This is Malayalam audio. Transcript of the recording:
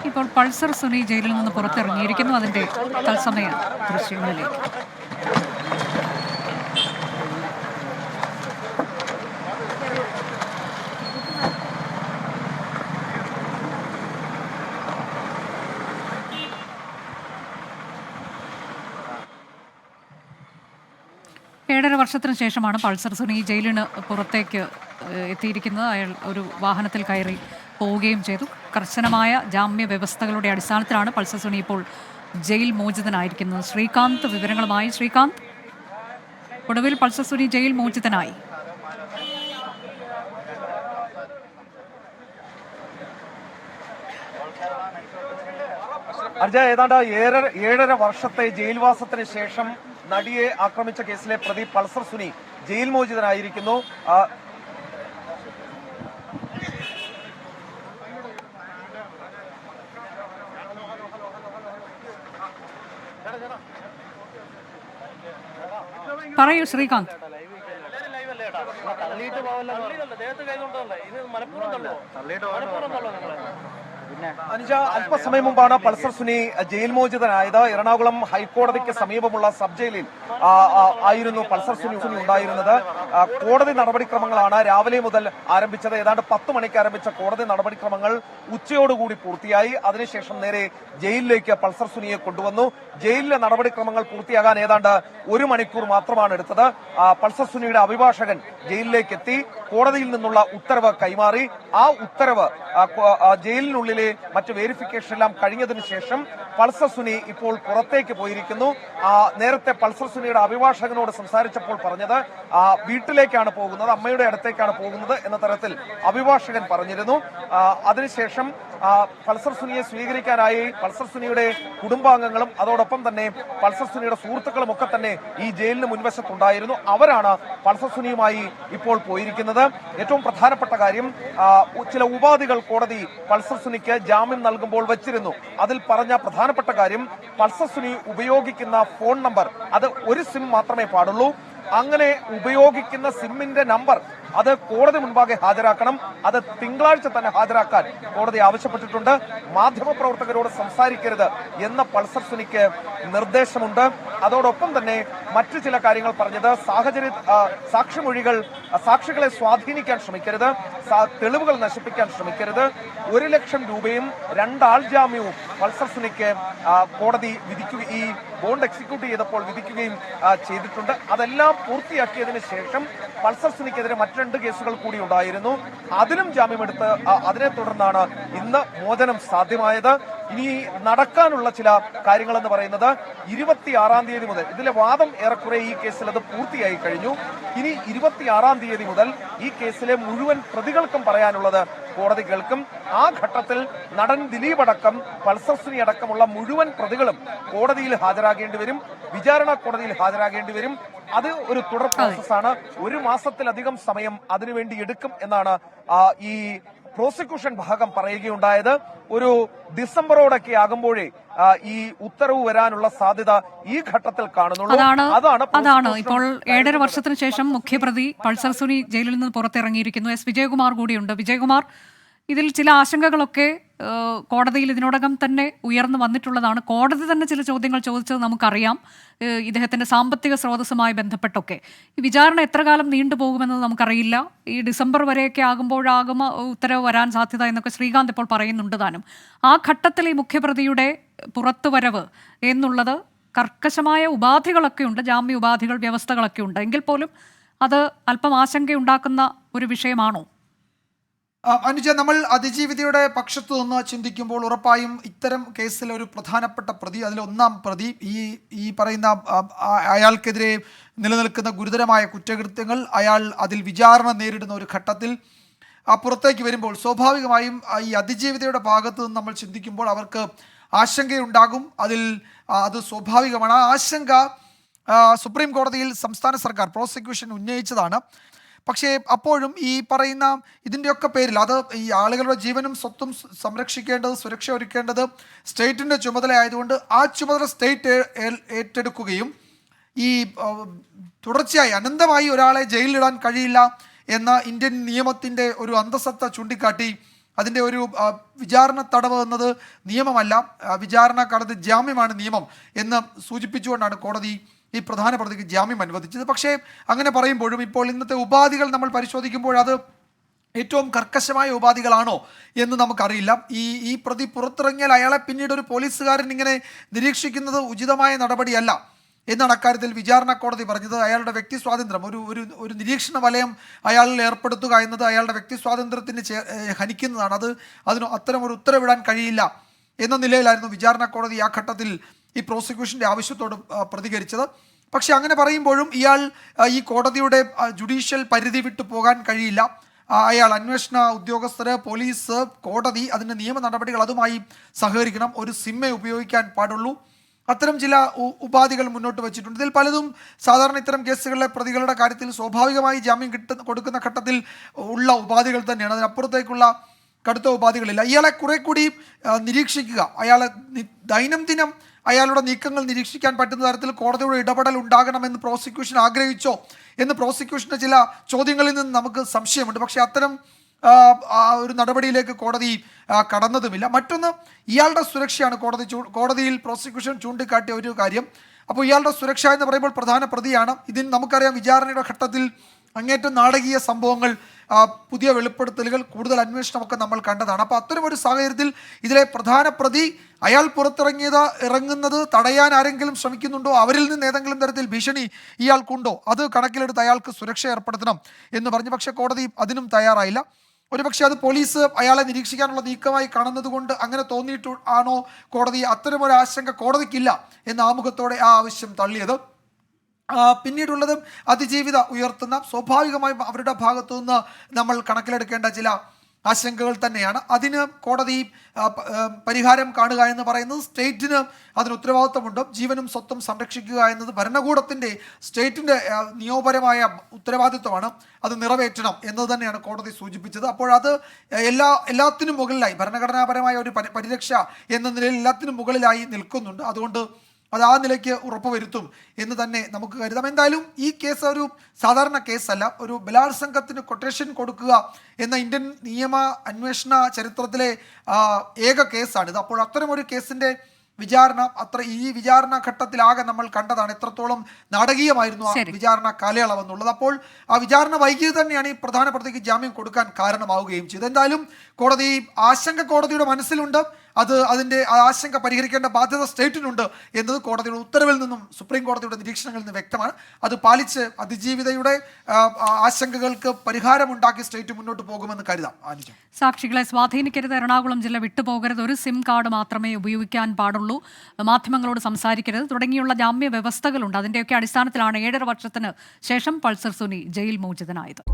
ഇപ്പോൾ പൾസർ സുനി ജയിലിൽ നിന്ന് പുറത്തിറങ്ങിയിരിക്കുന്നു. അതിന്റെ തത്സമയ ദൃശ്യങ്ങളിലേക്ക്. ഏഴര വർഷത്തിന് ശേഷമാണ് പൾസർ സുനി ജയിലിന് പുറത്തേക്ക് എത്തിയിരിക്കുന്നത്. അയാൾ ഒരു വാഹനത്തിൽ കയറി പോവുകയും ചെയ്തു. കർശനമായ ജാമ്യ വ്യവസ്ഥകളുടെ അടിസ്ഥാനത്തിലാണ് പൾസർ സുനി ഇപ്പോൾ ജയിൽ മോചിതനായിരിക്കുന്നത്. ശ്രീകാന്ത് വിവരങ്ങളുമായി. ശ്രീകാന്ത്, ഒടുവിൽ പൾസർ സുനി ജയിൽ മോചിതനായി. അർജയ, ഏതാണ്ട് ഏഴര വർഷത്തെ ജയിൽവാസത്തിന് ശേഷം നടിയെ ആക്രമിച്ച കേസിലെ പ്രതി പൾസർ സുനി ജയിൽ മോചിതനായിരിക്കുന്നു. പറയൂ ശ്രീകാന്ത്. അനുജ, അല്പസമയം മുമ്പാണ് പൾസർ സുനി ജയിൽ മോചിതനായത്. എറണാകുളം ഹൈക്കോടതിക്ക് സമീപമുള്ള സബ് ജയിലിൽ ആയിരുന്നു പൾസർ സുനി ഉണ്ടായിരുന്നത്. കോടതി നടപടിക്രമങ്ങളാണ് രാവിലെ മുതൽ ആരംഭിച്ചത്. ഏതാണ്ട് 10 മണിക്ക് ആരംഭിച്ച കോടതി നടപടിക്രമങ്ങൾ ഉച്ചയോടുകൂടി പൂർത്തിയായി. അതിനുശേഷം നേരെ ജയിലിലേക്ക് പൾസർ സുനിയെ കൊണ്ടുവന്നു. ജയിലിലെ നടപടിക്രമങ്ങൾ പൂർത്തിയാകാൻ ഏതാണ്ട് 1 മണിക്കൂർ മാത്രമാണ് എടുത്തത്. പൾസർ സുനിയുടെ അഭിഭാഷകൻ ജയിലിലേക്ക് എത്തി കോടതിയിൽ നിന്നുള്ള ഉത്തരവ് കൈമാറി. ആ ഉത്തരവ് ജയിലിനുള്ളിലെ മറ്റ് വെരിഫിക്കേഷൻ എല്ലാം കഴിഞ്ഞതിന് ശേഷം പൾസർ സുനി ഇപ്പോൾ പുറത്തേക്ക് പോയിരിക്കുന്നു. നേരത്തെ പൾസർ സുനിയുടെ അഭിഭാഷകനോട് സംസാരിച്ചപ്പോൾ പറഞ്ഞത് വീട്ടിലേക്കാണ് പോകുന്നത്, അമ്മയുടെ അടുത്തേക്കാണ് പോകുന്നത് എന്ന തരത്തിൽ അഭിഭാഷകൻ പറഞ്ഞിരുന്നു. അതിനുശേഷം പൾസർ സുനിയെ സ്വീകരിക്കാനായി പൾസർ സുനിയുടെ കുടുംബാംഗങ്ങളും അതോടൊപ്പം തന്നെ പൾസർ സുനിയുടെ സുഹൃത്തുക്കളും ഒക്കെ തന്നെ ഈ ജയിലിന് മുൻവശത്തുണ്ടായിരുന്നു. അവരാണ് പൾസർ സുനിയുമായി ഇപ്പോൾ പോയിരിക്കുന്നത്. ഏറ്റവും പ്രധാനപ്പെട്ട കാര്യം, ചില ഉപാധികൾ കോടതി പൾസർ സുനിക്ക് ജാമ്യം നൽകുമ്പോൾ വച്ചിരുന്നു. അതിൽ പറഞ്ഞ പ്രധാനപ്പെട്ട കാര്യം, പൾസർ സുനി ഉപയോഗിക്കുന്ന ഫോൺ നമ്പർ അത് ഒരു സിം മാത്രമേ പാടുള്ളൂ. അങ്ങനെ ഉപയോഗിക്കുന്ന സിമ്മിന്റെ നമ്പർ അത് കോടതി മുൻപാകെ ഹാജരാക്കണം. അത് തിങ്കളാഴ്ച തന്നെ ഹാജരാക്കാൻ കോടതി ആവശ്യപ്പെട്ടിട്ടുണ്ട്. മാധ്യമപ്രവർത്തകരോട് സംസാരിക്കരുത് എന്ന പൾസർ സുനിക്ക് നിർദ്ദേശമുണ്ട്. അതോടൊപ്പം തന്നെ മറ്റു ചില കാര്യങ്ങൾ പറഞ്ഞത്, സാക്ഷികളെ സ്വാധീനിക്കാൻ ശ്രമിക്കരുത്, തെളിവുകൾ നശിപ്പിക്കാൻ ശ്രമിക്കരുത്. 1 ലക്ഷം രൂപയും 2 ആൾ ജാമ്യവും പൾസർ സുനിക്ക് കോടതി ഈ ബോണ്ട് എക്സിക്യൂട്ട് ചെയ്തപ്പോൾ വിധിക്കുകയും ചെയ്തിട്ടുണ്ട്. അതെല്ലാം പൂർത്തിയാക്കിയതിന് ശേഷം പൾസർ സുനിക്കെതിരെ മറ്റ് 2 കേസുകൾ കൂടി ഉണ്ടായിരുന്നു. അതിനും ജാമ്യമെടുത്ത് അതിനെ തുടർന്നാണ് ഇന്ന് മോചനം സാധ്യമായത്. ഇനി നടക്കാനുള്ള ചില കാര്യങ്ങൾ എന്ന് പറയുന്നത് 26-ാം തീയതി മുതൽ, ഇതിലെ വാദം ഏറെക്കുറെ ഈ കേസിൽ അത് പൂർത്തിയായി കഴിഞ്ഞു. ഇനി 26-ാം തീയതി മുതൽ ഈ കേസിലെ മുഴുവൻ പ്രതികൾക്കും പറയാനുള്ളത് കോടതി കേൾക്കും. ആ ഘട്ടത്തിൽ നടൻ ദിലീപ് അടക്കം പൾസർ സുനി അടക്കമുള്ള മുഴുവൻ പ്രതികളും കോടതിയിൽ ഹാജരാകേണ്ടി വരും, വിചാരണ കോടതിയിൽ ഹാജരാകേണ്ടി വരും. അത് ഒരു തുടർ പ്രോസസ്സാണ്. 1 മാസത്തിലധികം സമയം അതിനുവേണ്ടി എടുക്കും എന്നാണ് ഈ പ്രോസിക്യൂഷൻ ഭാഗം പറയുകയുണ്ടായത്. ഒരു ഡിസംബറോടൊക്കെ ആകുമ്പോഴേ ഈ ഉത്തരവ് വരാനുള്ള സാധ്യത ഈ ഘട്ടത്തിൽ കാണുന്നുള്ളൂ. അതാണ് ഇപ്പോൾ 7.5 വർഷത്തിന് ശേഷം മുഖ്യപ്രതി പൾസർ സുനി ജയിലിൽ നിന്ന് പുറത്തിറങ്ങിയിരിക്കുന്നു. എസ് വിജയകുമാർ കൂടിയുണ്ട്. വിജയകുമാർ, ഇതിൽ ചില ആശങ്കകളൊക്കെ കോടതിയിൽ ഇതിനോടകം തന്നെ ഉയർന്നു വന്നിട്ടുള്ളതാണ്. കോടതി തന്നെ ചില ചോദ്യങ്ങൾ ചോദിച്ചത് നമുക്കറിയാം, ഇദ്ദേഹത്തിന്റെ സാമ്പത്തിക സ്രോതസ്സുമായി ബന്ധപ്പെട്ടൊക്കെ. ഈ വിചാരണ എത്ര കാലം നീണ്ടുപോകുമെന്നത് നമുക്കറിയില്ല. ഈ ഡിസംബർ വരെയൊക്കെ ആകുമ്പോഴാകും ഉത്തരവ് വരാൻ സാധ്യത എന്നൊക്കെ ശ്രീകാന്ത് ഇപ്പോൾ പറയുന്നുണ്ട് താനും. ആ ഘട്ടത്തിൽ ഈ മുഖ്യപ്രതിയുടെ പുറത്തുവരവ് എന്നുള്ളത് കർക്കശമായ ഉപാധികളൊക്കെ ഉണ്ട്, ജാമ്യ ഉപാധികൾ, വ്യവസ്ഥകളൊക്കെ ഉണ്ട്. എങ്കിൽ പോലും അത് അല്പം ആശങ്കയുണ്ടാക്കുന്ന ഒരു വിഷയമാണോ? അനുജ, നമ്മൾ അതിജീവിതയുടെ പക്ഷത്തു നിന്ന് ചിന്തിക്കുമ്പോൾ ഉറപ്പായും ഇത്തരം കേസിലെ ഒരു പ്രധാനപ്പെട്ട പ്രതി, അതിൽ 1-ാം പ്രതി, ഈ പറയുന്ന അയാൾക്കെതിരെ നിലനിൽക്കുന്ന ഗുരുതരമായ കുറ്റകൃത്യങ്ങൾ, അയാൾ അതിൽ വിചാരണ നേരിടുന്ന ഒരു ഘട്ടത്തിൽ പുറത്തേക്ക് വരുമ്പോൾ സ്വാഭാവികമായും ഈ അതിജീവിതയുടെ ഭാഗത്തു നിന്ന് നമ്മൾ ചിന്തിക്കുമ്പോൾ അവർക്ക് ആശങ്കയുണ്ടാകും. അത് സ്വാഭാവികമാണ്. ആ ആശങ്ക സുപ്രീം കോടതിയിൽ സംസ്ഥാന സർക്കാർ പ്രോസിക്യൂഷൻ ഉന്നയിച്ചതാണ്. പക്ഷേ അപ്പോഴും ഈ പറയുന്ന ഇതിൻ്റെയൊക്കെ പേരിൽ ഈ ആളുകളുടെ ജീവനും സ്വത്തും സംരക്ഷിക്കേണ്ടത്, സുരക്ഷ ഒരുക്കേണ്ടത് സ്റ്റേറ്റിൻ്റെ ചുമതല ആയതുകൊണ്ട് ആ ചുമതല സ്റ്റേറ്റ് ഏറ്റെടുക്കുകയും ഈ തുടർച്ചയായി അനന്തമായി ഒരാളെ ജയിലിലിടാൻ കഴിയില്ല എന്ന ഇന്ത്യൻ നിയമത്തിൻ്റെ ഒരു അന്തസത്ത ചൂണ്ടിക്കാട്ടി അതിൻ്റെ ഒരു വിചാരണ തടവ് എന്നത് നിയമമല്ല, വിചാരണ കാലത്ത് ജാമ്യമാണ് നിയമം എന്ന് സൂചിപ്പിച്ചുകൊണ്ടാണ് കോടതി ഈ പ്രധാന പ്രതിക്ക് ജാമ്യം അനുവദിച്ചത്. പക്ഷേ അങ്ങനെ പറയുമ്പോഴും ഇപ്പോൾ ഇന്നത്തെ ഉപാധികൾ നമ്മൾ പരിശോധിക്കുമ്പോൾ അത് ഏറ്റവും കർക്കശമായ ഉപാധികളാണോ എന്ന് നമുക്കറിയില്ല. ഈ പ്രതി പുറത്തിറങ്ങിയാൽ അയാളെ പിന്നീട് ഒരു പോലീസുകാരൻ ഇങ്ങനെ നിരീക്ഷിക്കുന്നത് ഉചിതമായ നടപടിയല്ല എന്നാണ് അക്കാര്യത്തിൽ വിചാരണ കോടതി പറഞ്ഞത്. അയാളുടെ വ്യക്തി സ്വാതന്ത്ര്യം, ഒരു നിരീക്ഷണ വലയം അയാളിൽ ഏർപ്പെടുത്തുക എന്നത് അയാളുടെ വ്യക്തി സ്വാതന്ത്ര്യത്തിന് ഹനിക്കുന്നതാണ്. അതിന് അത്തരം ഒരു ഉത്തരവിടാൻ കഴിയില്ല എന്ന നിലയിലായിരുന്നു വിചാരണ കോടതി ആ ഘട്ടത്തിൽ ഈ പ്രോസിക്യൂഷൻ്റെ ആവശ്യത്തോട് പ്രതികരിച്ചത്. പക്ഷെ അങ്ങനെ പറയുമ്പോഴും ഇയാൾ ഈ കോടതിയുടെ ജുഡീഷ്യൽ പരിധി വിട്ടു പോകാൻ കഴിയില്ല. അയാൾ അന്വേഷണ ഉദ്യോഗസ്ഥര്, പോലീസ്, കോടതി അതിൻ്റെ നിയമ നടപടികൾ അതുമായി സഹകരിക്കണം. ഒരു സിമ്മേ ഉപയോഗിക്കാൻ പാടുള്ളൂ. അത്തരം ചില ഉപാധികൾ മുന്നോട്ട് വെച്ചിട്ടുണ്ട്. ഇതിൽ പലതും സാധാരണ ഇത്തരം കേസുകളിലെ പ്രതികളുടെ കാര്യത്തിൽ സ്വാഭാവികമായി ജാമ്യം കൊടുക്കുന്ന ഘട്ടത്തിൽ ഉള്ള ഉപാധികൾ തന്നെയാണ്. അതിനപ്പുറത്തേക്കുള്ള കടുത്ത ഉപാധികളില്ല. ഇയാളെ കുറെ കൂടി നിരീക്ഷിക്കുക, അയാളെ ദൈനംദിനം അയാളുടെ നീക്കങ്ങൾ നിരീക്ഷിക്കാൻ പറ്റുന്ന തരത്തിൽ കോടതിയുടെ ഇടപെടൽ ഉണ്ടാകണമെന്ന് പ്രോസിക്യൂഷൻ ആഗ്രഹിച്ചോ എന്ന് പ്രോസിക്യൂഷൻ്റെ ചില ചോദ്യങ്ങളിൽ നിന്ന് നമുക്ക് സംശയമുണ്ട്. പക്ഷേ അത്തരം ഒരു നടപടിയിലേക്ക് കോടതി കടന്നതുമില്ല. മറ്റൊന്ന്, ഇയാളുടെ സുരക്ഷയാണ് കോടതിയിൽ പ്രോസിക്യൂഷൻ ചൂണ്ടിക്കാട്ടിയ ഒരു കാര്യം. അപ്പോൾ ഇയാളുടെ സുരക്ഷ എന്ന് പറയുമ്പോൾ പ്രധാന പ്രതിയാണ്. ഇതിന് നമുക്കറിയാം വിചാരണയുടെ ഘട്ടത്തിൽ അങ്ങേറ്റം നാടകീയ സംഭവങ്ങൾ, പുതിയ വെളിപ്പെടുത്തലുകൾ, കൂടുതൽ അന്വേഷണമൊക്കെ നമ്മൾ കണ്ടതാണ്. അപ്പോൾ അത്തരമൊരു സാഹചര്യത്തിൽ ഇതിലെ പ്രധാന പ്രതി അയാൾ ഇറങ്ങുന്നത് തടയാൻ ആരെങ്കിലും ശ്രമിക്കുന്നുണ്ടോ, അവരിൽ നിന്ന് ഏതെങ്കിലും തരത്തിൽ ഭീഷണി ഇയാൾക്കുണ്ടോ, അത് കണക്കിലെടുത്ത് അയാൾക്ക് സുരക്ഷ ഏർപ്പെടുത്തണം എന്ന് പറഞ്ഞു. പക്ഷേ കോടതി അതിനും തയ്യാറായില്ല. ഒരുപക്ഷെ അത് പോലീസ് അയാളെ നിരീക്ഷിക്കാനുള്ള നീക്കമായി കാണുന്നത് കൊണ്ട് അങ്ങനെ തോന്നിയിട്ട് ആണോ കോടതി അത്തരമൊരു ആശങ്ക കോടതിക്കില്ല എന്ന ആമുഖത്തോടെ ആ ആവശ്യം തള്ളിയത്. പിന്നീടുള്ളതും അതിജീവിത ഉയർത്തുന്ന സ്വാഭാവികമായും അവരുടെ ഭാഗത്തു നിന്ന് നമ്മൾ കണക്കിലെടുക്കേണ്ട ചില ആശങ്കകൾ തന്നെയാണ്. അതിന് കോടതി പരിഹാരം കാണുക എന്ന് പറയുന്നത് സ്റ്റേറ്റിന് അതിന് ഉത്തരവാദിത്വമുണ്ട്. ജീവനും സ്വത്തും സംരക്ഷിക്കുക എന്നത് ഭരണകൂടത്തിൻ്റെ, സ്റ്റേറ്റിൻ്റെ നിയമപരമായ ഉത്തരവാദിത്വമാണ്. അത് നിറവേറ്റണം എന്നത് തന്നെയാണ് കോടതി സൂചിപ്പിച്ചത്. അപ്പോൾ അത് എല്ലാത്തിനും മുകളിലായി, ഭരണഘടനാപരമായ ഒരു പരിരക്ഷ എന്ന നിലയിൽ എല്ലാത്തിനും മുകളിലായി നിൽക്കുന്നുണ്ട്. അതുകൊണ്ട് അത് ആ നിലയ്ക്ക് ഉറപ്പുവരുത്തും എന്ന് തന്നെ നമുക്ക് കരുതാം. എന്തായാലും ഈ കേസ് ഒരു സാധാരണ കേസല്ല. ഒരു ബലാത്സംഗത്തിന് കൊട്ടേഷൻ കൊടുക്കുക എന്ന ഇന്ത്യൻ നിയമ അന്വേഷണ ചരിത്രത്തിലെ ഏക കേസാണിത്. അപ്പോൾ അത്തരമൊരു കേസിൻ്റെ വിചാരണ ഈ വിചാരണ ഘട്ടത്തിലാകെ നമ്മൾ കണ്ടതാണ് എത്രത്തോളം നാടകീയമായിരുന്നു ആ വിചാരണ കാലയളവ് എന്നുള്ളത്. അപ്പോൾ ആ വിചാരണ വൈകിയത് തന്നെയാണ് ഈ പ്രധാന പ്രതിക്ക് ജാമ്യം കൊടുക്കാൻ കാരണമാവുകയും ചെയ്തത്. എന്തായാലും കോടതിയുടെ മനസ്സിലുണ്ട്. അതിൻ്റെ ആശങ്ക പരിഹരിക്കേണ്ട ബാധ്യത സ്റ്റേറ്റിനുണ്ട് എന്നത് കോടതിയുടെ ഉത്തരവിൽ നിന്നും സുപ്രീം കോടതിയുടെ നിരീക്ഷണങ്ങളിൽ നിന്ന് വ്യക്തമാണ്. അത് പാലിച്ച് അതിജീവിതയുടെ ആശങ്കകൾക്ക് പരിഹാരമുണ്ടാക്കി സ്റ്റേറ്റ് മുന്നോട്ട് പോകുമെന്ന് കരുതാം. സാക്ഷികളെ സ്വാധീനിക്കരുത്, എറണാകുളം ജില്ല വിട്ടുപോകരുത്, ഒരു സിം കാർഡ് മാത്രമേ ഉപയോഗിക്കാൻ പാടുള്ളൂ, മാധ്യമങ്ങളോട് സംസാരിക്കരുത് തുടങ്ങിയുള്ള ജാമ്യ വ്യവസ്ഥകളുണ്ട്. അതിൻ്റെയൊക്കെ അടിസ്ഥാനത്തിലാണ് 7.5 വർഷത്തിന് ശേഷം പൾസർ സുനി ജയിൽ മോചിതനായത്.